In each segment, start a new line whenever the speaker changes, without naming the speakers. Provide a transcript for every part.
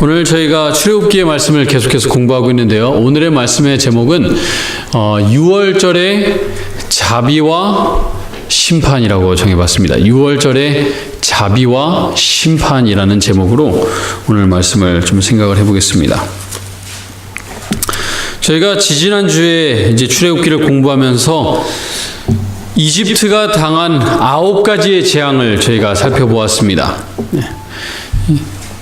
오늘 저희가 출애굽기의 말씀을 계속해서 공부하고 있는데요. 오늘의 말씀의 제목은 6월절의 자비와 심판이라고 정해봤습니다. 6월절의 자비와 심판이라는 제목으로 오늘 말씀을 좀 생각을 해보겠습니다. 저희가 지지난주에 이제 출애굽기를 공부하면서 이집트가 당한 9가지의 재앙을 저희가 살펴보았습니다.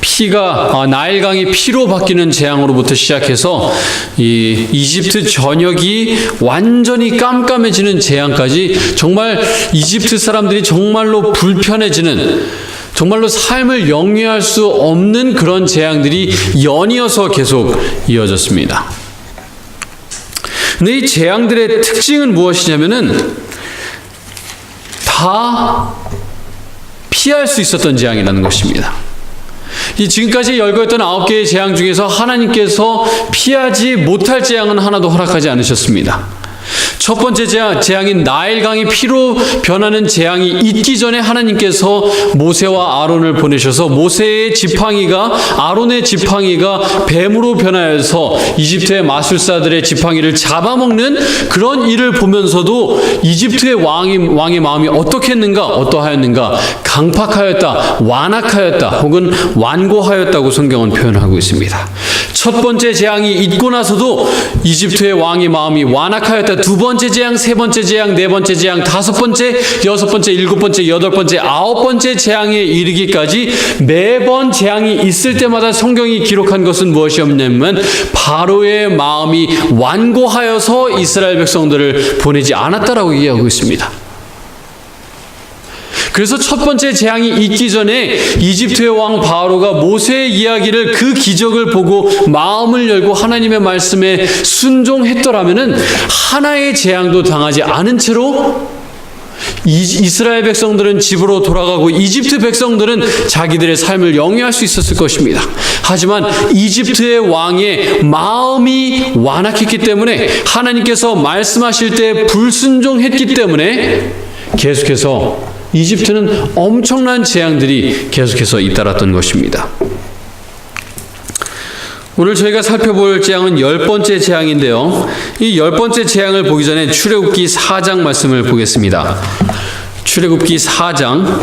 피가 나일강이 피로 바뀌는 재앙으로부터 시작해서 이 이집트 전역이 완전히 깜깜해지는 재앙까지, 정말 이집트 사람들이 정말로 불편해지는, 정말로 삶을 영위할 수 없는 그런 재앙들이 연이어서 계속 이어졌습니다. 근데 이 재앙들의 특징은 무엇이냐면은 다 피할 수 있었던 재앙이라는 것입니다. 이 지금까지 열거했던 9개의 재앙 중에서 하나님께서 피하지 못할 재앙은 하나도 허락하지 않으셨습니다. 첫 번째 재앙인 나일강이 피로 변하는 재앙이 있기 전에 하나님께서 모세와 아론을 보내셔서 모세의 지팡이가, 아론의 지팡이가 뱀으로 변하여서 이집트의 마술사들의 지팡이를 잡아먹는 그런 일을 보면서도 이집트의 왕의 마음이 어떻겠는가, 어떠하였는가, 강팍하였다, 완악하였다, 혹은 완고하였다고 성경은 표현하고 있습니다. 첫 번째 재앙이 있고 나서도 이집트의 왕의 마음이 완악하였다. 두 번째 재앙, 세 번째 재앙, 네 번째 재앙, 다섯 번째, 여섯 번째, 일곱 번째, 여덟 번째, 아홉 번째 재앙에 이르기까지 매번 재앙이 있을 때마다 성경이 기록한 것은 무엇이었냐면 바로의 마음이 완고하여서 이스라엘 백성들을 보내지 않았다라고 얘기하고 있습니다. 그래서 첫 번째 재앙이 있기 전에 이집트의 왕 바로가 모세의 이야기를, 그 기적을 보고 마음을 열고 하나님의 말씀에 순종했더라면은 하나의 재앙도 당하지 않은 채로 이스라엘 백성들은 집으로 돌아가고 이집트 백성들은 자기들의 삶을 영위할 수 있었을 것입니다. 하지만 이집트의 왕의 마음이 완악했기 때문에, 하나님께서 말씀하실 때 불순종했기 때문에 계속해서 이집트는 엄청난 재앙들이 계속해서 잇따랐던 것입니다. 오늘 저희가 살펴볼 재앙은 10번째 재앙인데요. 이 10번째 재앙을 보기 전에 출애굽기 4장 말씀을 보겠습니다. 출애굽기 4장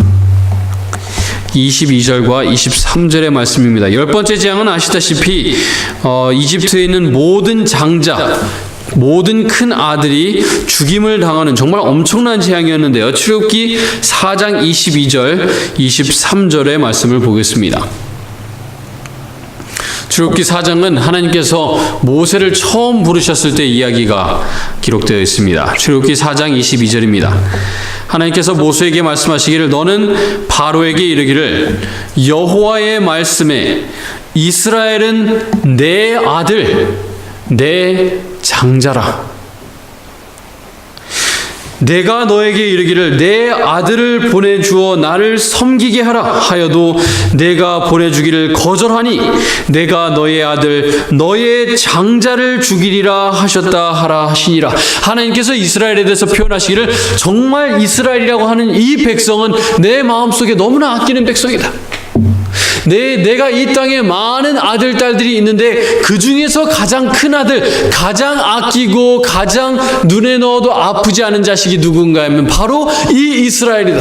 22절과 23절의 말씀입니다. 10번째 재앙은 아시다시피 이집트에 있는 모든 장자, 모든 큰 아들이 죽임을 당하는 정말 엄청난 재앙이었는데요. 출애굽기 4장 22절, 23절의 말씀을 보겠습니다. 출애굽기 4장은 하나님께서 모세를 처음 부르셨을 때 이야기가 기록되어 있습니다. 출애굽기 4장 22절입니다. 하나님께서 모세에게 말씀하시기를, 너는 바로에게 이르기를, 여호와의 말씀에 이스라엘은 내 아들, 내 장자라. 내가 너에게 이르기를 내 아들을 보내주어 나를 섬기게 하라 하여도 내가 보내주기를 거절하니 내가 너의 아들 너의 장자를 죽이리라 하셨다 하라 하시니라. 하나님께서 이스라엘에 대해서 표현하시기를, 정말 이스라엘이라고 하는 이 백성은 내 마음속에 너무나 아끼는 백성이다. 내가 이 땅에 많은 아들, 딸들이 있는데 그 중에서 가장 큰 아들, 가장 아끼고 가장 눈에 넣어도 아프지 않은 자식이 누군가 하면 바로 이 이스라엘이다.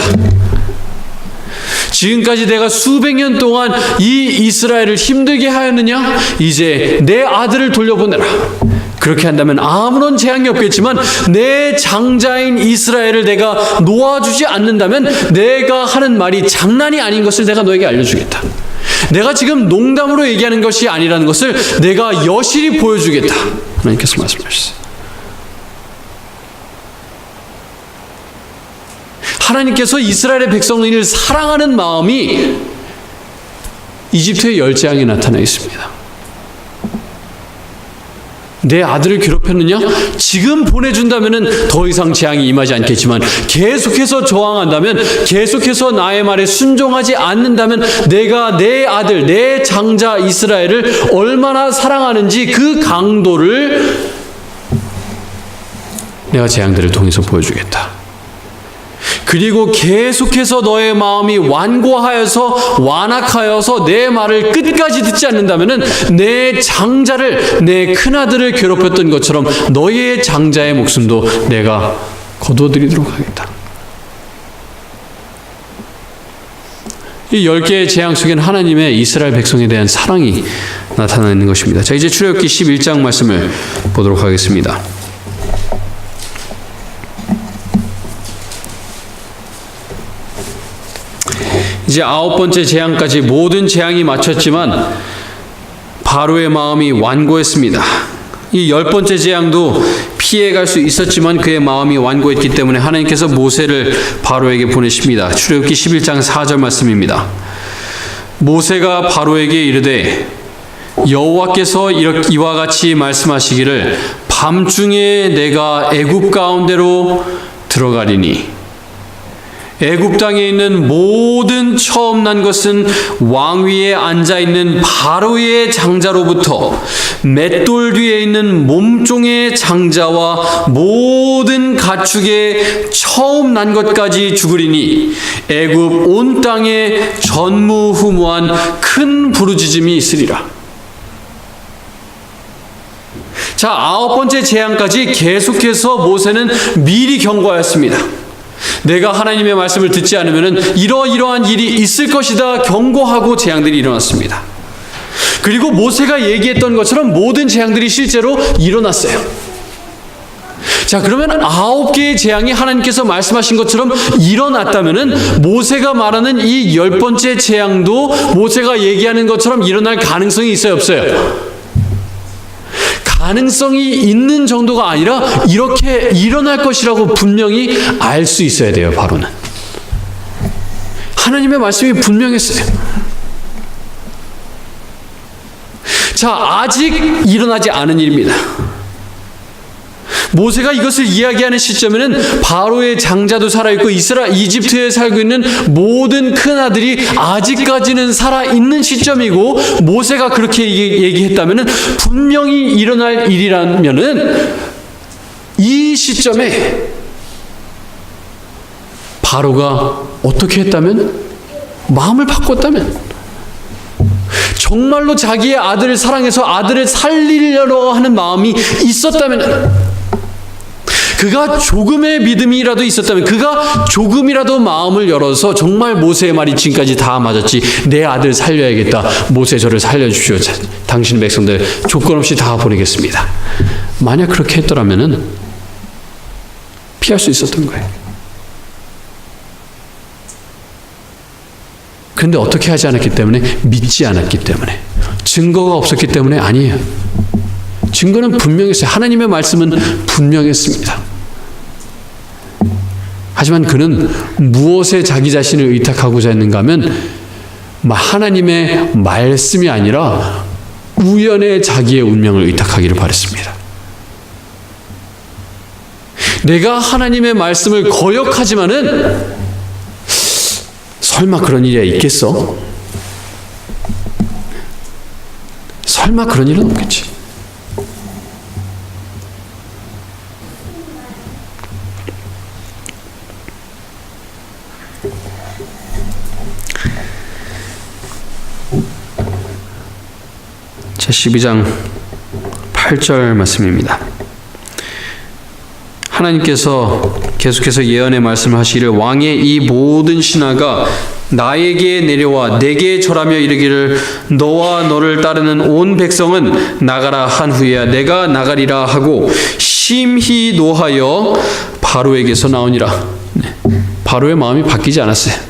지금까지 내가 수백 년 동안 이 이스라엘을 힘들게 하였느냐? 이제 내 아들을 돌려보내라. 그렇게 한다면 아무런 재앙이 없겠지만 내 장자인 이스라엘을 내가 놓아주지 않는다면 내가 하는 말이 장난이 아닌 것을 내가 너에게 알려주겠다. 내가 지금 농담으로 얘기하는 것이 아니라는 것을 내가 여실히 보여주겠다. 하나님께서 말씀하셨어요. 하나님께서 이스라엘의 백성을 사랑하는 마음이 이집트의 열재앙에 나타나 있습니다. 내 아들을 괴롭혔느냐? 지금 보내준다면 더 이상 재앙이 임하지 않겠지만 계속해서 저항한다면, 계속해서 나의 말에 순종하지 않는다면 내가 내 아들, 내 장자 이스라엘을 얼마나 사랑하는지 그 강도를 내가 재앙들을 통해서 보여주겠다. 그리고 계속해서 너의 마음이 완악하여서 내 말을 끝까지 듣지 않는다면은 내 장자를, 내 큰아들을 괴롭혔던 것처럼 너의 장자의 목숨도 내가 거두어드리도록 하겠다. 이 10개의 재앙 속에는 하나님의 이스라엘 백성에 대한 사랑이 나타나는 것입니다. 자, 이제 출애굽기 11장 말씀을 보도록 하겠습니다. 이제 9번째 재앙까지 모든 재앙이 마쳤지만 바로의 마음이 완고했습니다. 이 10번째 재앙도 피해갈 수 있었지만 그의 마음이 완고했기 때문에 하나님께서 모세를 바로에게 보내십니다. 출애굽기 11장 4절 말씀입니다. 모세가 바로에게 이르되 여호와께서 이와 같이 말씀하시기를 밤중에 내가 애굽 가운데로 들어가리니 애굽 땅에 있는 모든 처음 난 것은 왕 위에 앉아 있는 바로의 장자로부터 맷돌 뒤에 있는 몸종의 장자와 모든 가축의 처음 난 것까지 죽으리니 애굽 온 땅에 전무후무한 큰 부르짖음이 있으리라. 자, 9번째 재앙까지 계속해서 모세는 미리 경고하였습니다. 내가 하나님의 말씀을 듣지 않으면 이러이러한 일이 있을 것이다 경고하고 재앙들이 일어났습니다. 그리고 모세가 얘기했던 것처럼 모든 재앙들이 실제로 일어났어요. 자, 그러면 9개의 재앙이 하나님께서 말씀하신 것처럼 일어났다면 모세가 말하는 이 10번째 재앙도 모세가 얘기하는 것처럼 일어날 가능성이 있어요, 없어요? 가능성이 있는 정도가 아니라 이렇게 일어날 것이라고 분명히 알 수 있어야 돼요. 바로는 하나님의 말씀이 분명했어요. 자, 아직 일어나지 않은 일입니다. 모세가 이것을 이야기하는 시점에는 바로의 장자도 살아있고 이집트에 살고 있는 모든 큰아들이 아직까지는 살아있는 시점이고, 모세가 그렇게 얘기했다면 분명히 일어날 일이라면 이 시점에 바로가 어떻게 했다면, 마음을 바꿨다면, 정말로 자기의 아들을 사랑해서 아들을 살리려고 하는 마음이 있었다면, 그가 조금의 믿음이라도 있었다면, 그가 조금이라도 마음을 열어서 정말 모세의 말이 지금까지 다 맞았지, 내 아들 살려야겠다, 모세 저를 살려주십시오, 당신 백성들 조건 없이 다 보내겠습니다, 만약 그렇게 했더라면 피할 수 있었던 거예요. 그런데 어떻게 하지 않았기 때문에? 믿지 않았기 때문에, 증거가 없었기 때문에 아니에요. 증거는 분명했어요. 하나님의 말씀은 분명했습니다. 하지만 그는 무엇에 자기 자신을 의탁하고자 했는가 하면 하나님의 말씀이 아니라 우연의 자기의 운명을 의탁하기를 바랬습니다. 내가 하나님의 말씀을 거역하지만은 설마 그런 일이 있겠어? 설마 그런 일은 없겠지. 자, 12장 8절 말씀입니다. 하나님께서 계속해서 예언의 말씀을 하시기를 왕의 이 모든 신하가 나에게 내려와 내게 절하며 이르기를 너와 너를 따르는 온 백성은 나가라 한 후에야 내가 나가리라 하고 심히 노하여 바로에게서 나오니라. 바로의 마음이 바뀌지 않았어요.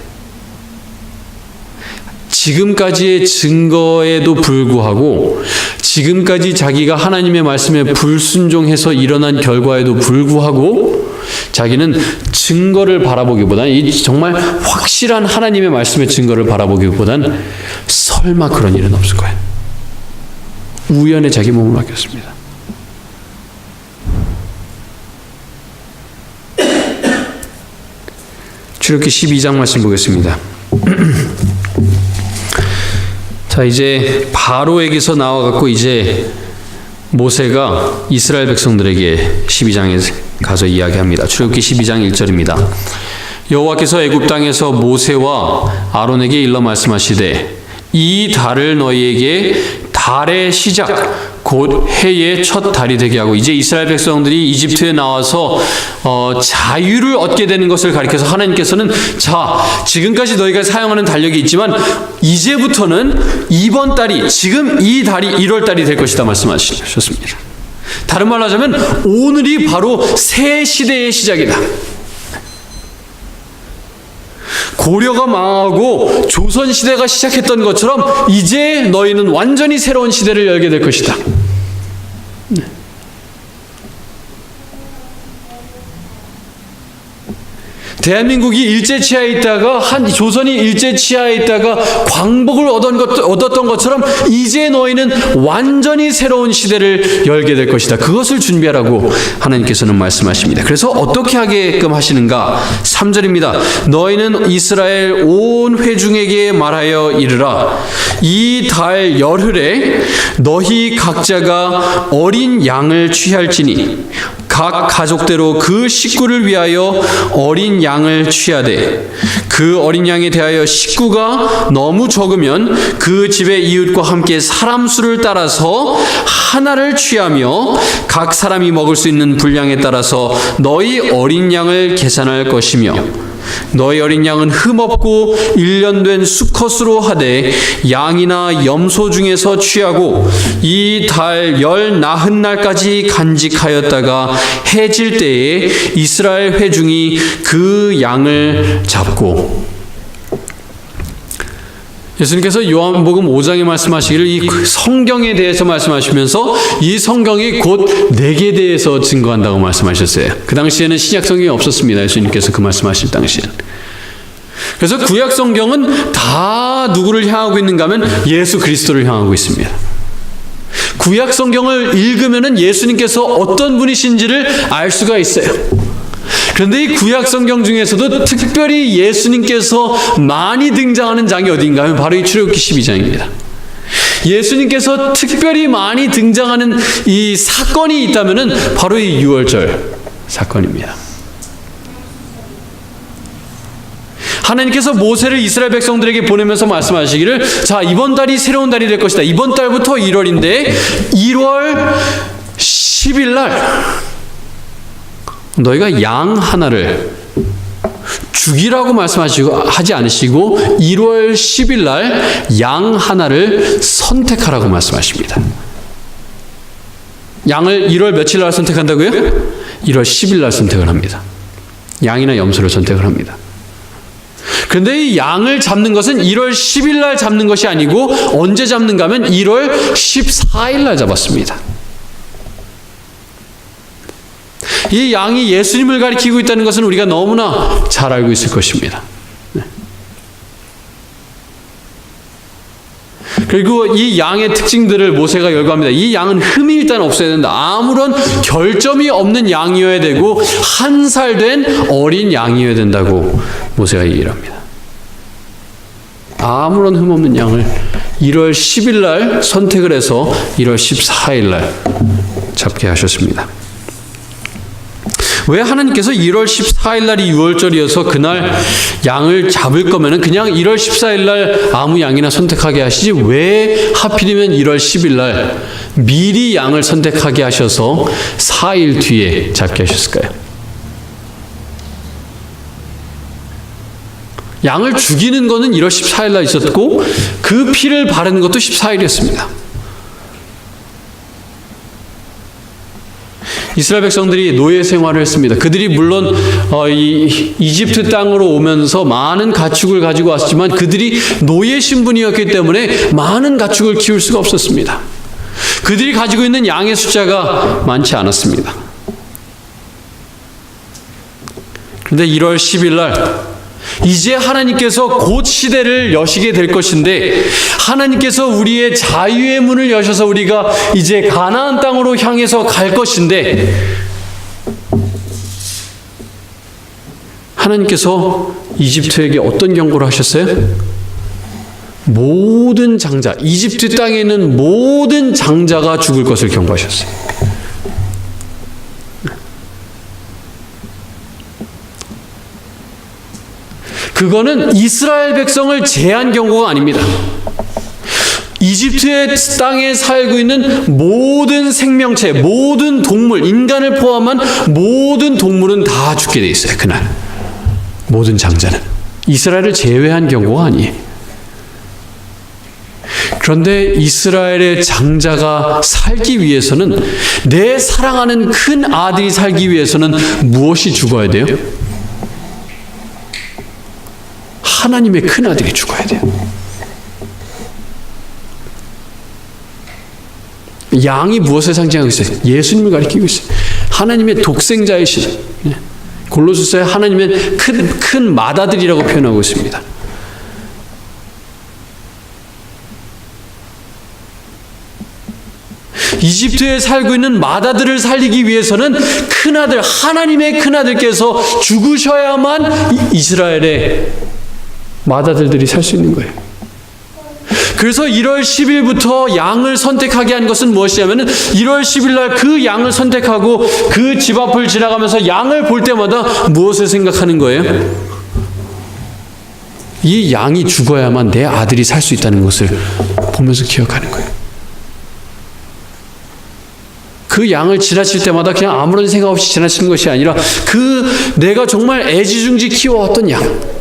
지금까지의 증거에도 불구하고, 지금까지 자기가 하나님의 말씀에 불순종해서 일어난 결과에도 불구하고 자기는 증거를 바라보기보다는, 이 정말 확실한 하나님의 말씀의 증거를 바라보기보다는 설마 그런 일은 없을 거예요. 우연에 자기 몸을 맡겼습니다. 출애굽기 12장 말씀 보겠습니다. 자, 이제 바로에게서 나와갖고 이제 모세가 이스라엘 백성들에게 12장에 가서 이야기합니다. 출애굽기 12장 1절입니다. 여호와께서 애굽 땅에서 모세와 아론에게 일러 말씀하시되 이 달을 너희에게 달의 시작 곧 해의 첫 달이 되게 하고, 이제 이스라엘 백성들이 이집트에 나와서 자유를 얻게 되는 것을 가리켜서 하나님께서는 자, 지금까지 너희가 사용하는 달력이 있지만 이제부터는 이번 달이, 지금 이 달이 1월 달이 될 것이다 말씀하셨습니다. 다른 말로 하자면 오늘이 바로 새 시대의 시작이다. 고려가 망하고 조선시대가 시작했던 것처럼 이제 너희는 완전히 새로운 시대를 열게 될 것이다. 대한민국이 일제치하에 있다가 조선이 일제치하에 있다가 광복을 얻었던 것처럼 이제 너희는 완전히 새로운 시대를 열게 될 것이다. 그것을 준비하라고 하나님께서는 말씀하십니다. 그래서 어떻게 하게끔 하시는가? 3절입니다. 너희는 이스라엘 온 회중에게 말하여 이르라. 이 달 열흘에 너희 각자가 어린 양을 취할지니 각 가족대로 그 식구를 위하여 어린 양을 취하되, 그 어린 양에 대하여 식구가 너무 적으면 그 집의 이웃과 함께 사람 수를 따라서 하나를 취하며 각 사람이 먹을 수 있는 분량에 따라서 너희 어린 양을 계산할 것이며, 너희 어린 양은 흠없고 1년 된 수컷으로 하되 양이나 염소 중에서 취하고 이 달 40날까지 간직하였다가 해질 때에 이스라엘 회중이 그 양을 잡고. 예수님께서 요한복음 5장에 말씀하시기를 이 성경에 대해서 말씀하시면서 이 성경이 곧 내게 대해서 증거한다고 말씀하셨어요. 그 당시에는 신약 성경이 없었습니다. 예수님께서 그 말씀하실 당시에는. 그래서 구약 성경은 다 누구를 향하고 있는가 하면 예수 그리스도를 향하고 있습니다. 구약 성경을 읽으면은 예수님께서 어떤 분이신지를 알 수가 있어요. 그런데 이 구약 성경 중에서도 특별히 예수님께서 많이 등장하는 장이 어디인가 하면 바로 이 출애굽기 12장입니다. 예수님께서 특별히 많이 등장하는 이 사건이 있다면은 바로 이 유월절 사건입니다. 하나님께서 모세를 이스라엘 백성들에게 보내면서 말씀하시기를, 자, 이번 달이 새로운 달이 될 것이다. 이번 달부터 1월인데 1월 10일 날 너희가 양 하나를 죽이라고 하지 않으시고 1월 10일 날 양 하나를 선택하라고 말씀하십니다. 양을 1월 며칠 날 선택한다고요? 1월 10일 날 선택을 합니다. 양이나 염소를 선택을 합니다. 그런데 이 양을 잡는 것은 1월 10일 날 잡는 것이 아니고 언제 잡는가 하면 1월 14일 날 잡았습니다. 이 양이 예수님을 가리키고 있다는 것은 우리가 너무나 잘 알고 있을 것입니다. 그리고 이 양의 특징들을 모세가 열거합니다. 이 양은 흠이 일단 없어야 된다. 아무런 결점이 없는 양이어야 되고 1살 된 어린 양이어야 된다고 모세가 얘기를 합니다. 아무런 흠 없는 양을 1월 10일 날 선택을 해서 1월 14일 날 잡게 하셨습니다. 왜 하나님께서 1월 14일 날이 유월절이어서 그날 양을 잡을 거면은 그냥 1월 14일 날 아무 양이나 선택하게 하시지 왜 하필이면 1월 10일 날 미리 양을 선택하게 하셔서 4일 뒤에 잡게 하셨을까요? 양을 죽이는 거는 1월 14일 날 있었고 그 피를 바르는 것도 14일이었습니다. 이스라엘 백성들이 노예 생활을 했습니다. 그들이 물론 이집트 땅으로 오면서 많은 가축을 가지고 왔지만 그들이 노예 신분이었기 때문에 많은 가축을 키울 수가 없었습니다. 그들이 가지고 있는 양의 숫자가 많지 않았습니다. 그런데 1월 10일 날 이제 하나님께서 곧 시대를 여시게 될 것인데 하나님께서 우리의 자유의 문을 여셔서 우리가 이제 가나안 땅으로 향해서 갈 것인데 하나님께서 이집트에게 어떤 경고를 하셨어요? 모든 장자, 이집트 땅에 있는 모든 장자가 죽을 것을 경고하셨어요. 그거는 이스라엘 백성을 제한 경고가 아닙니다. 이집트의 땅에 살고 있는 모든 생명체, 모든 동물, 인간을 포함한 모든 동물은 다 죽게 돼 있어요. 그날 모든 장자는. 이스라엘을 제외한 경고가 아니에요. 그런데 이스라엘의 장자가 살기 위해서는, 내 사랑하는 큰 아들이 살기 위해서는 무엇이 죽어야 돼요? 하나님의 큰 아들이 죽어야 돼요. 양이 무엇을 상징하고 있어요? 예수님을 가리키고 있어요. 하나님의 독생자이신, 골로새서에 하나님의 큰 맏아들이라고 표현하고 있습니다. 이집트에 살고 있는 맏아들을 살리기 위해서는 큰아들, 하나님의 큰아들께서 죽으셔야만 이스라엘의 맏아들들이 살 수 있는 거예요. 그래서 1월 10일부터 양을 선택하게 한 것은 무엇이냐면, 1월 10일 날 그 양을 선택하고 그 집 앞을 지나가면서 양을 볼 때마다 무엇을 생각하는 거예요? 이 양이 죽어야만 내 아들이 살 수 있다는 것을 보면서 기억하는 거예요. 그 양을 지나칠 때마다 그냥 아무런 생각 없이 지나치는 것이 아니라, 내가 정말 애지중지 키워왔던 양,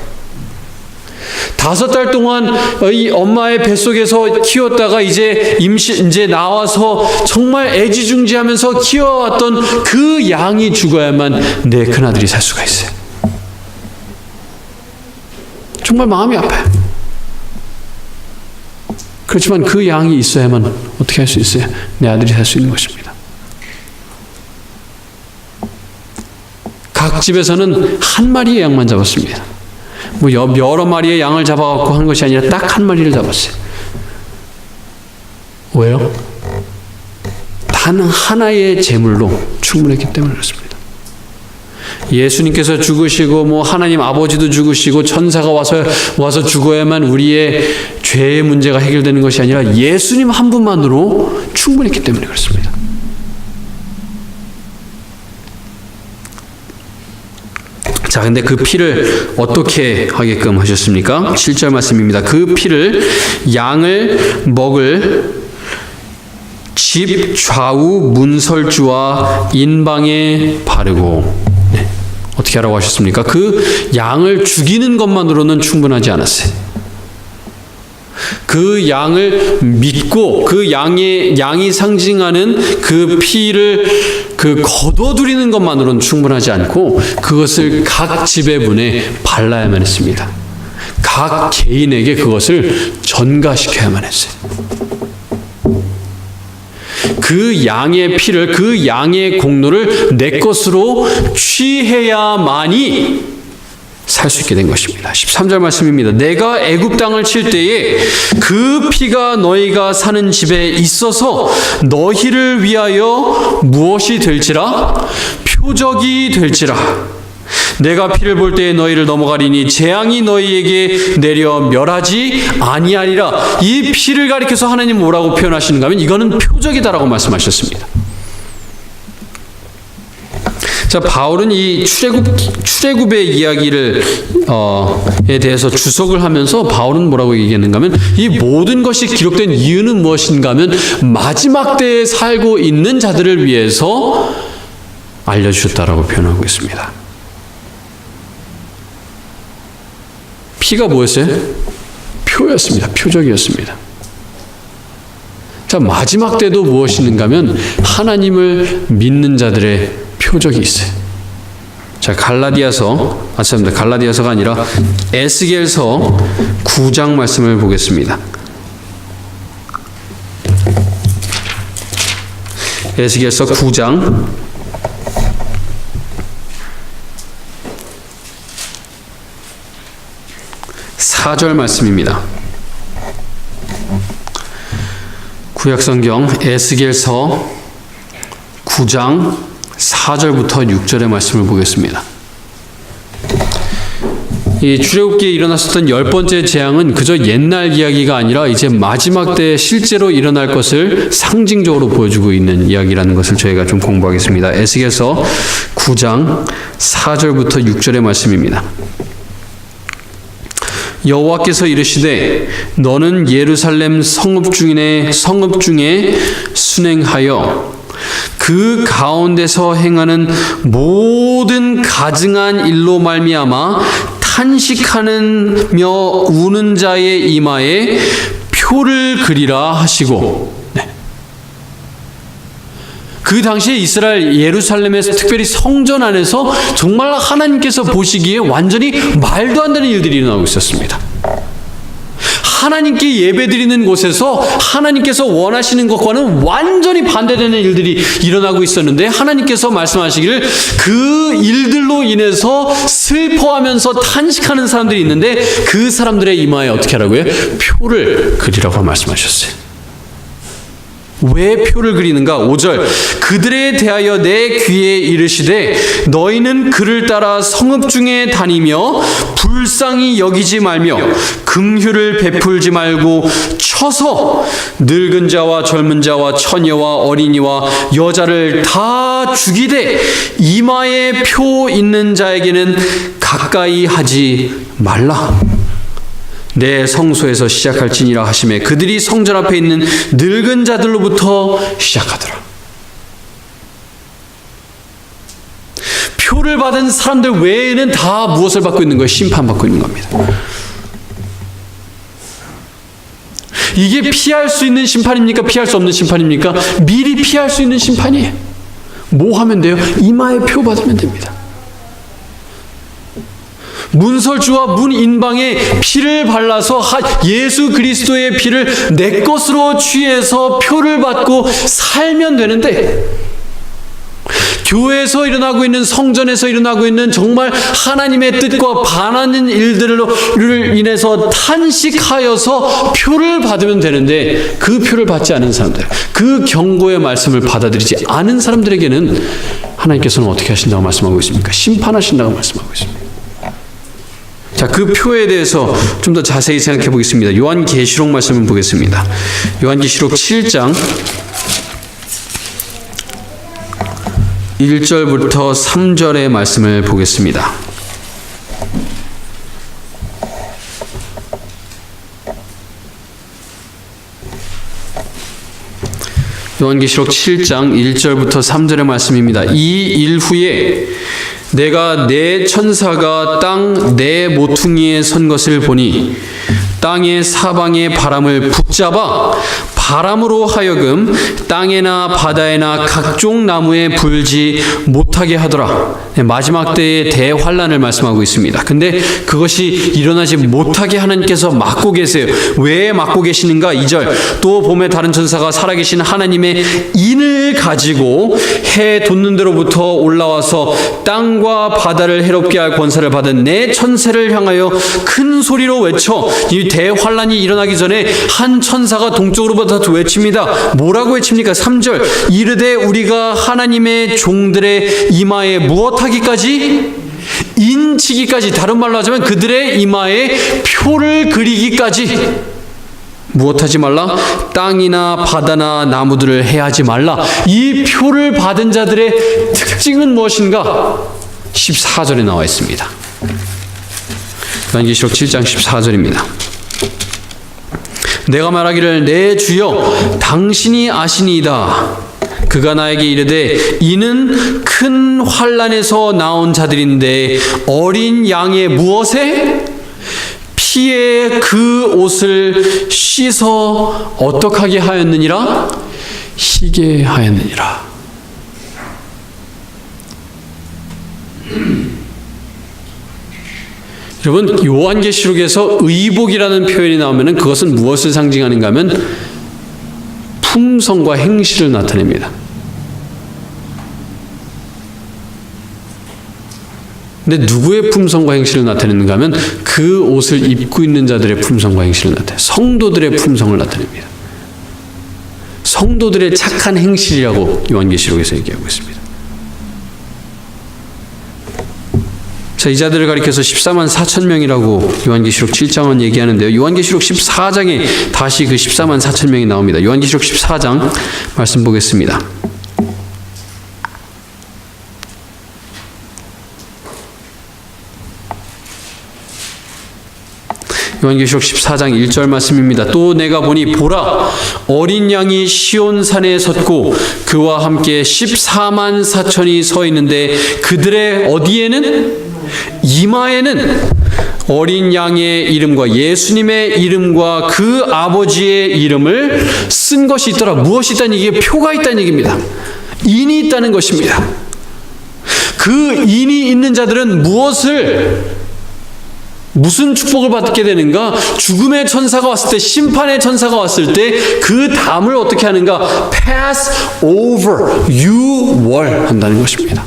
5달 동안 이 엄마의 뱃속에서 키웠다가 이제 나와서 정말 애지중지하면서 키워왔던 그 양이 죽어야만 내 큰아들이 살 수가 있어요. 정말 마음이 아파요. 그렇지만 그 양이 있어야만 어떻게 할 수 있어요? 내 아들이 살 수 있는 것입니다. 각 집에서는 한 마리의 양만 잡았습니다. 여러 마리의 양을 잡아갖고 한 것이 아니라 딱 한 마리를 잡았어요. 왜요? 단 하나의 제물로 충분했기 때문에 그렇습니다. 예수님께서 죽으시고 하나님 아버지도 죽으시고 천사가 와서 죽어야만 우리의 죄의 문제가 해결되는 것이 아니라 예수님 한 분만으로 충분했기 때문에 그렇습니다. 자, 근데 그 피를 어떻게 하게끔 하셨습니까? 7절 말씀입니다. 그 피를 양을 먹을 집 좌우 문설주와 인방에 바르고, 어떻게 하라고 하셨습니까? 그 양을 죽이는 것만으로는 충분하지 않았어요. 그 양을 믿고 그 양이 상징하는 그 피를 거둬들이는 것만으로는 충분하지 않고, 그것을 각 집의 문에 발라야만 했습니다. 각 개인에게 그것을 전가시켜야만 했어요. 그 양의 피를, 그 양의 공로를 내 것으로 취해야만이 살 수 있게 된 것입니다. 13절 말씀입니다. 내가 애굽 땅을 칠 때에 그 피가 너희가 사는 집에 있어서 너희를 위하여 무엇이 될지라? 표적이 될지라. 내가 피를 볼 때에 너희를 넘어가리니 재앙이 너희에게 내려 멸하지 아니하리라. 이 피를 가리켜서 하나님 뭐라고 표현하시는가 하면, 이거는 표적이다라고 말씀하셨습니다. 자, 바울은 이 출애굽의 이야기를 에 대해서 주석을 하면서 바울은 뭐라고 얘기했는가 하면, 이 모든 것이 기록된 이유는 무엇인가 하면 마지막 때에 살고 있는 자들을 위해서 알려주셨다라고 표현하고 있습니다. 피가 뭐였어요? 표였습니다. 표적이었습니다. 자, 마지막 때도 무엇이는가 하면 하나님을 믿는 자들의 표적이 있어요. 자, 갈라디아서가 아니라 에스겔서 9장 말씀을 보겠습니다. 에스겔서 9장 4절 말씀입니다. 구약성경 에스겔서 9장 4절부터 6절의 말씀을 보겠습니다. 이 출애굽기에 일어났었던 10번째 재앙은 그저 옛날 이야기가 아니라 이제 마지막 때에 실제로 일어날 것을 상징적으로 보여주고 있는 이야기라는 것을 저희가 좀 공부하겠습니다. 에스겔서 9장 4절부터 6절의 말씀입니다. 여호와께서 이르시되 너는 예루살렘 성읍 중에 순행하여 그 가운데서 행하는 모든 가증한 일로 말미암아 탄식하느며 우는 자의 이마에 표를 그리라 하시고. 그 당시에 이스라엘 예루살렘에서 특별히 성전 안에서 정말 하나님께서 보시기에 완전히 말도 안 되는 일들이 일어나고 있었습니다. 하나님께 예배드리는 곳에서 하나님께서 원하시는 것과는 완전히 반대되는 일들이 일어나고 있었는데, 하나님께서 말씀하시기를 그 일들로 인해서 슬퍼하면서 탄식하는 사람들이 있는데 그 사람들의 이마에 어떻게 하라고요? 표를 그리라고 말씀하셨어요. 왜 표를 그리는가? 5절 그들에 대하여 내 귀에 이르시되 너희는 그를 따라 성읍 중에 다니며 불쌍히 여기지 말며 긍휼을 베풀지 말고 쳐서 늙은 자와 젊은 자와 처녀와 어린이와 여자를 다 죽이되 이마에 표 있는 자에게는 가까이 하지 말라. 내 성소에서 시작할지니라 하시매 그들이 성전 앞에 있는 늙은 자들로부터 시작하더라. 표를 받은 사람들 외에는 다 무엇을 받고 있는 거예요? 심판받고 있는 겁니다. 이게 피할 수 있는 심판입니까? 피할 수 없는 심판입니까? 미리 피할 수 있는 심판이에요. 뭐 하면 돼요? 이마에 표 받으면 됩니다. 문설주와 문인방에 피를 발라서 예수 그리스도의 피를 내 것으로 취해서 표를 받고 살면 되는데, 교회에서 일어나고 있는, 성전에서 일어나고 있는 정말 하나님의 뜻과 반하는 일들로 인해서 탄식하여서 표를 받으면 되는데, 그 표를 받지 않은 사람들, 그 경고의 말씀을 받아들이지 않은 사람들에게는 하나님께서는 어떻게 하신다고 말씀하고 있습니까? 심판하신다고 말씀하고 있습니다. 자, 그 표에 대해서 좀 더 자세히 생각해 보겠습니다. 요한계시록 말씀을 보겠습니다. 요한계시록 7장 1절부터 3절의 말씀을 보겠습니다. 요한계시록 7장 1절부터 3절의 말씀입니다. 이 일 후에 내가 내 천사가 땅 내 모퉁이에 선 것을 보니 땅의 사방의 바람을 붙잡아 바람으로 하여금 땅에나 바다에나 각종 나무에 불지 못하게 하더라. 마지막 때의 대환란을 말씀하고 있습니다. 근데 그것이 일어나지 못하게 하나님께서 막고 계세요. 왜 막고 계시는가? 2절 또 봄에 다른 천사가 살아계신 하나님의 인을 가지고 해 돋는 데로부터 올라와서 땅과 바다를 해롭게 할 권세를 받은 내 천사를 향하여 큰 소리로 외쳐. 이 대환란이 일어나기 전에 한 천사가 동쪽으로부터 외칩니다. 뭐라고 외칩니까? 3절 이르되 우리가 하나님의 종들의 이마에 무엇하기까지? 인치기까지. 다른 말로 하자면 그들의 이마에 표를 그리기까지. 무엇하지 말라? 땅이나 바다나 나무들을 해하지 말라. 이 표를 받은 자들의 특징은 무엇인가? 14절에 나와 있습니다. 요한계시록 7장 14절입니다. 내가 말하기를 내 주여 당신이 아시니이다. 그가 나에게 이르되 이는 큰 환난에서 나온 자들인데 어린 양의 무엇에? 피에 그 옷을 씻어 어떡하게 하였느니라? 희게 하였느니라. 여러분, 요한계시록에서 의복이라는 표현이 나오면 그것은 무엇을 상징하는가 하면 품성과 행실을 나타냅니다. 근데 누구의 품성과 행실을 나타내는가 하면 그 옷을 입고 있는 자들의 품성과 행실을 나타내요. 성도들의 품성을 나타냅니다. 성도들의 착한 행실이라고 요한계시록에서 얘기하고 있습니다. 자, 이 자들을 가리켜서 14만 4천 명이라고 요한계시록 7장은 얘기하는데요. 요한계시록 14장에 다시 그 14만 4천 명이 나옵니다. 요한계시록 14장 말씀 보겠습니다. 요한계시록 14장 1절 말씀입니다. 또 내가 보니 보라 어린 양이 시온산에 섰고 그와 함께 14만 4천이 서 있는데 그들의 어디에는 이마에는 어린 양의 이름과 예수님의 이름과 그 아버지의 이름을 쓴 것이 있더라. 무엇이 있다는 얘기에 표가 있다는 얘기입니다. 인이 있다는 것입니다. 그 인이 있는 자들은 무슨 축복을 받게 되는가? 죽음의 천사가 왔을 때, 심판의 천사가 왔을 때 그 담을 어떻게 하는가? pass over, 유월한다는 것입니다.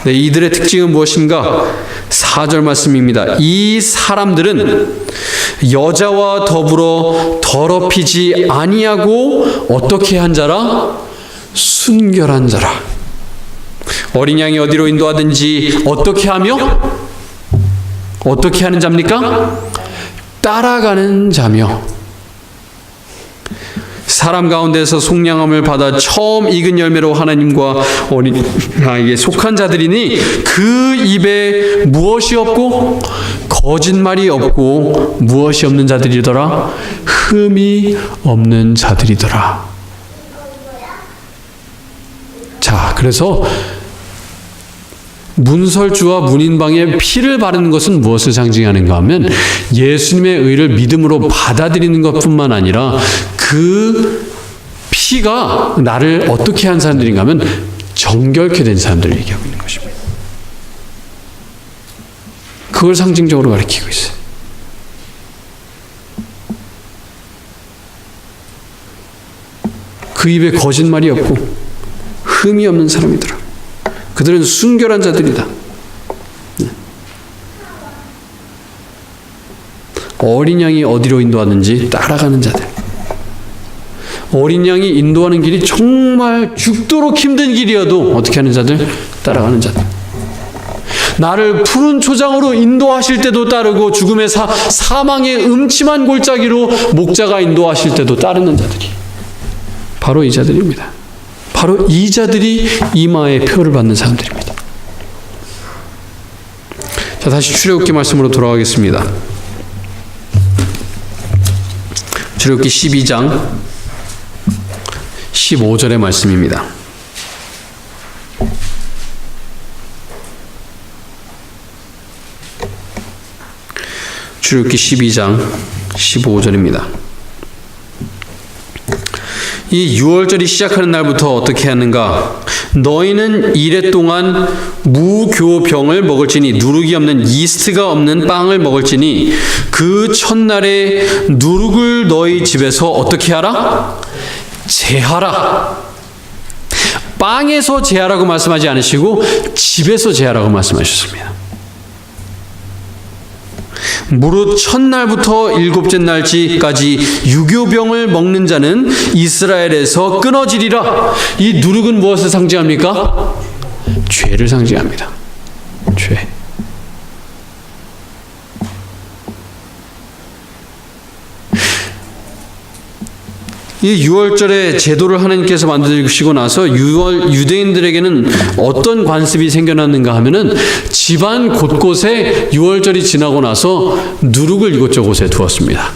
네, 이들의 특징은 무엇인가? 4절 말씀입니다. 이 사람들은 여자와 더불어 더럽히지 아니하고 어떻게 한 자라? 순결한 자라. 어린 양이 어디로 인도하든지 어떻게 하며? 어떻게 하는 자입니까? 따라가는 자며 사람 가운데서 속량함을 받아 처음 익은 열매로 하나님과 어린 양에게 속한 자들이니 그 입에 무엇이 없고 거짓말이 없고 무엇이 없는 자들이더라? 흠이 없는 자들이더라. 자, 그래서 문설주와 문인방에 피를 바르는 것은 무엇을 상징하는가 하면 예수님의 의를 믿음으로 받아들이는 것뿐만 아니라 그 피가 나를 어떻게 한 사람들인가 하면 정결케 된 사람들을 얘기하고 있는 것입니다. 그걸 상징적으로 가리키고 있어요. 그 입에 거짓말이 없고 흠이 없는 사람이더라. 그들은 순결한 자들이다. 어린 양이 어디로 인도하는지 따라가는 자들. 어린 양이 인도하는 길이 정말 죽도록 힘든 길이어도 어떻게 하는 자들? 따라가는 자들. 나를 푸른 초장으로 인도하실 때도 따르고 죽음의 사망의 음침한 골짜기로 목자가 인도하실 때도 따르는 자들이 바로 이 자들입니다. 바로 이 자들이 이마에 표를 받는 사람들입니다. 자, 다시 출애굽기 말씀으로 돌아가겠습니다. 출애굽기 12장 15절의 말씀입니다. 출애굽기 12장 15절입니다. 이 6월절이 시작하는 날부터 어떻게 하는가? 너희는 이래 동안 무교병을 먹을지니 누룩이 없는 이스트가 없는 빵을 먹을지니 그 첫날에 누룩을 너희 집에서 어떻게 하라? 제하라. 빵에서 제하라고 말씀하지 않으시고 집에서 제하라고 말씀하셨습니다. 무릇 첫날부터 일곱째 날까지 유교병을 먹는 자는 이스라엘에서 끊어지리라. 이 누룩은 무엇을 상징합니까? 죄를 상징합니다. 죄. 이 6월절의 제도를 하나님께서 만드시고 나서 유대인들에게는 어떤 관습이 생겨났는가 하면은 집안 곳곳에 6월절이 지나고 나서 누룩을 이곳저곳에 두었습니다.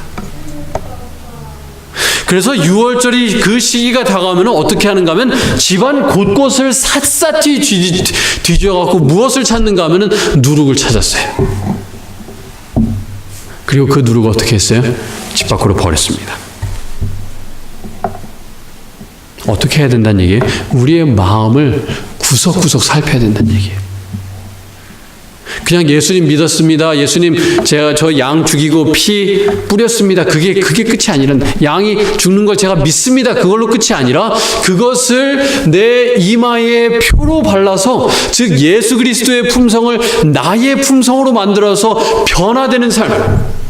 그래서 6월절이 그 시기가 다가오면 어떻게 하는가 하면 집안 곳곳을 샅샅이 뒤져갖고 무엇을 찾는가 하면은 누룩을 찾았어요. 그리고 그 누룩을 어떻게 했어요? 집 밖으로 버렸습니다. 어떻게 해야 된다는 얘기예요? 우리의 마음을 구석구석 살펴야 된다는 얘기예요. 그냥 예수님 믿었습니다. 예수님 제가 저 양 죽이고 피 뿌렸습니다. 그게 끝이 아니라 양이 죽는 걸 제가 믿습니다. 그걸로 끝이 아니라 그것을 내 이마에 표로 발라서 즉 예수 그리스도의 품성을 나의 품성으로 만들어서 변화되는 삶.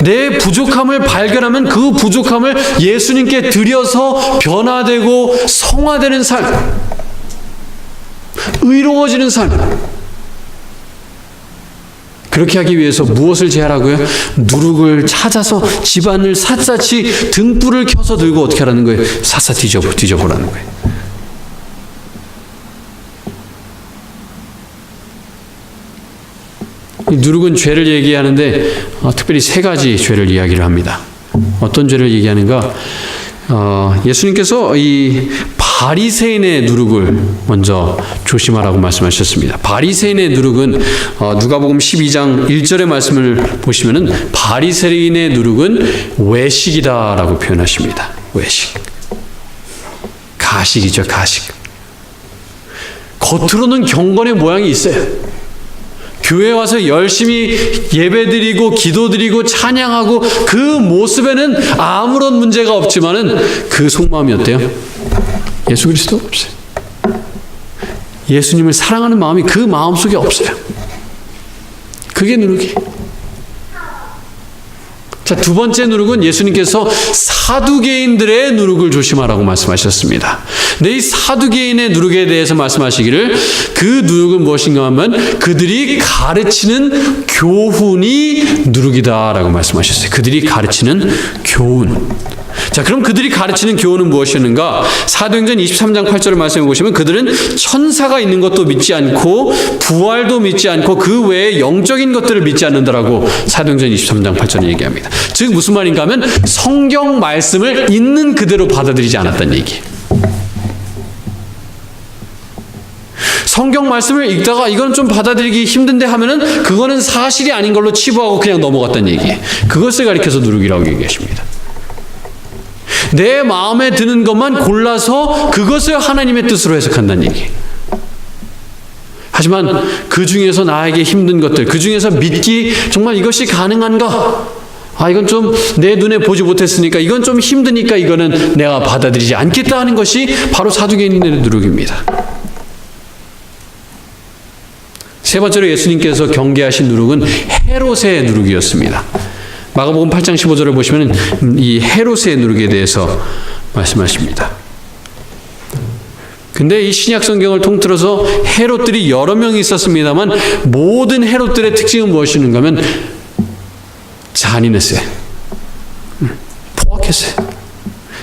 내 부족함을 발견하면 그 부족함을 예수님께 드려서 변화되고 성화되는 삶, 의로워지는 삶. 그렇게 하기 위해서 무엇을 제하라고요? 누룩을 찾아서 집안을 샅샅이 등불을 켜서 들고 어떻게 하라는 거예요? 샅샅이 뒤져보라는 거예요. 이 누룩은 죄를 얘기하는데 특별히 세 가지 죄를 이야기를 합니다. 어떤 죄를 얘기하는가? 예수님께서 이 바리새인의 누룩을 먼저 조심하라고 말씀하셨습니다. 바리새인의 누룩은 누가복음 12장 1절의 말씀을 보시면은 바리새인의 누룩은 외식이다라고 표현하십니다. 외식. 가식이죠, 가식. 겉으로는 경건의 모양이 있어요. 교회 와서 열심히 예배드리고 기도드리고 찬양하고 그 모습에는 아무런 문제가 없지만은 그 속마음이 어때요? 예수 그리스도 없어요. 예수님을 사랑하는 마음이 그 마음속에 없어요. 그게 누룩이. 자, 두 번째 누룩은 예수님께서 사두개인들의 누룩을 조심하라고 말씀하셨습니다. 이 사두개인의 누룩에 대해서 말씀하시기를 그 누룩은 무엇인가 하면 그들이 가르치는 교훈이 누룩이다라고 말씀하셨어요. 그들이 가르치는 교훈. 자, 그럼 그들이 가르치는 교훈은 무엇이었는가? 사도행전 23장 8절을 말씀해 보시면 그들은 천사가 있는 것도 믿지 않고 부활도 믿지 않고 그 외에 영적인 것들을 믿지 않는다라고 사도행전 23장 8절에 얘기합니다. 즉 무슨 말인가 하면 성경 말씀을 있는 그대로 받아들이지 않았다는 얘기예요. 성경 말씀을 읽다가 이건 좀 받아들이기 힘든데 하면은 그거는 사실이 아닌 걸로 치부하고 그냥 넘어갔다는 얘기예요. 그것을 가리켜서 누룩이라고 얘기하십니다. 내 마음에 드는 것만 골라서 그것을 하나님의 뜻으로 해석한다는 얘기. 하지만 그 중에서 나에게 힘든 것들, 그 중에서 믿기 정말 이것이 가능한가? 이건 좀 내 눈에 보지 못했으니까 이건 좀 힘드니까 이거는 내가 받아들이지 않겠다 하는 것이 바로 사두개인의 누룩입니다. 세 번째로 예수님께서 경계하신 누룩은 헤롯의 누룩이었습니다. 마가복음 8장 15절을 보시면 이 헤롯의 누룩에 대해서 말씀하십니다. 근데 이 신약 성경을 통틀어서 헤롯들이 여러 명이 있었습니다만 모든 헤롯들의 특징은 무엇인가 하면 잔인했어요. 포악했어요.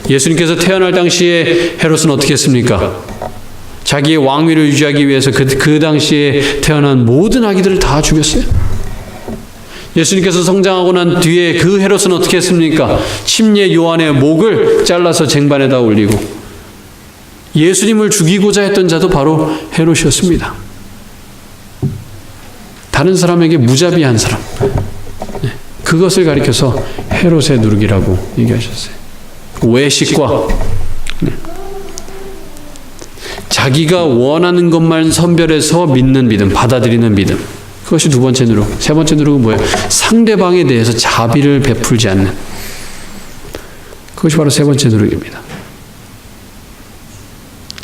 예수님께서 태어날 당시에 헤롯은 어떻게 했습니까? 자기의 왕위를 유지하기 위해서 그 당시에 태어난 모든 아기들을 다 죽였어요. 예수님께서 성장하고 난 뒤에 그 헤롯은 어떻게 했습니까? 침례 요한의 목을 잘라서 쟁반에다 올리고 예수님을 죽이고자 했던 자도 바로 헤롯이었습니다. 다른 사람에게 무자비한 사람. 그것을 가리켜서 헤롯의 누룩이라고 얘기하셨어요. 외식과 자기가 원하는 것만 선별해서 믿는 믿음, 받아들이는 믿음. 그것이 두 번째 누룩. 세 번째 누룩은 뭐예요? 상대방에 대해서 자비를 베풀지 않는. 그것이 바로 세 번째 누룩입니다.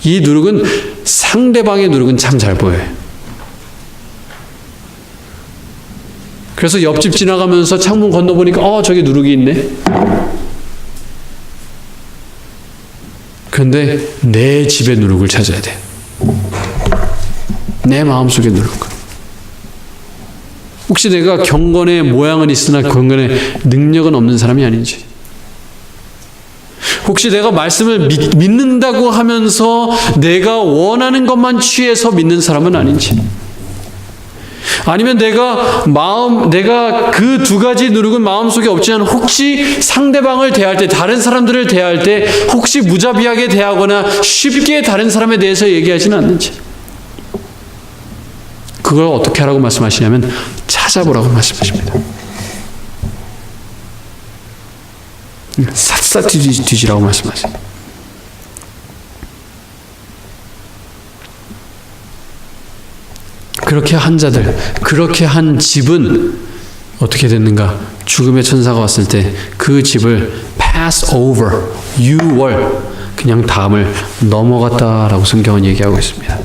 이 누룩은 상대방의 누룩은 참 잘 보여요. 그래서 옆집 지나가면서 창문 건너보니까 저기 누룩이 있네. 그런데 내 집의 누룩을 찾아야 돼. 내 마음속의 누룩. 혹시 내가 경건의 모양은 있으나 경건의 능력은 없는 사람이 아닌지. 혹시 내가 말씀을 믿는다고 하면서 내가 원하는 것만 취해서 믿는 사람은 아닌지. 아니면 내가 그 두 가지 누룩은 마음속에 없지만 혹시 상대방을 대할 때, 다른 사람들을 대할 때 혹시 무자비하게 대하거나 쉽게 다른 사람에 대해서 얘기하지는 않는지. 그걸 어떻게 하라고 말씀하시냐면 찾아보라고 말씀하십니다. 샅샅 뒤지라고 말씀하세요. 그렇게 한 자들, 그렇게 한 집은 어떻게 됐는가? 죽음의 천사가 왔을 때 그 집을 pass over, 유월, 그냥 다음을 넘어갔다라고 성경은 얘기하고 있습니다.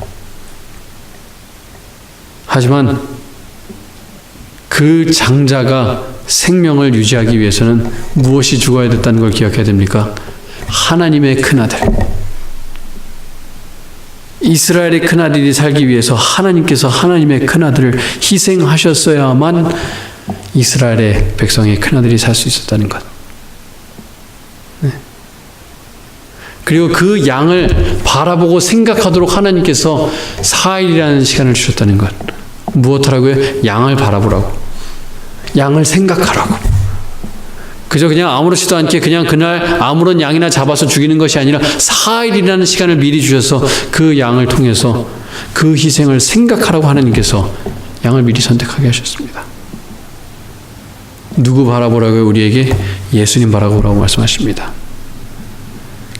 하지만 그 장자가 생명을 유지하기 위해서는 무엇이 죽어야 됐다는 걸 기억해야 됩니까? 하나님의 큰아들. 이스라엘의 큰아들이 살기 위해서 하나님께서 하나님의 큰아들을 희생하셨어야만 이스라엘의 백성의 큰아들이 살 수 있었다는 것. 네. 그리고 그 양을 바라보고 생각하도록 하나님께서 4일이라는 시간을 주셨다는 것. 무엇하라고요? 양을 바라보라고. 양을 생각하라고. 그저 그냥 아무렇지도 않게 그냥 그날 아무런 양이나 잡아서 죽이는 것이 아니라 4일이라는 시간을 미리 주셔서 그 양을 통해서 그 희생을 생각하라고 하나님께서 양을 미리 선택하게 하셨습니다. 누구 바라보라고요? 우리에게 예수님 바라보라고 말씀하십니다.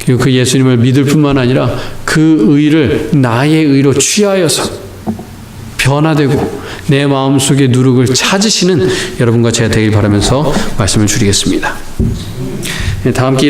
그리고 그 예수님을 믿을 뿐만 아니라 그 의를 나의 의로 취하여서 변화되고 내 마음속의 누룩을 찾으시는 여러분과 제가 되길 바라면서 말씀을 줄이겠습니다. 다음 기회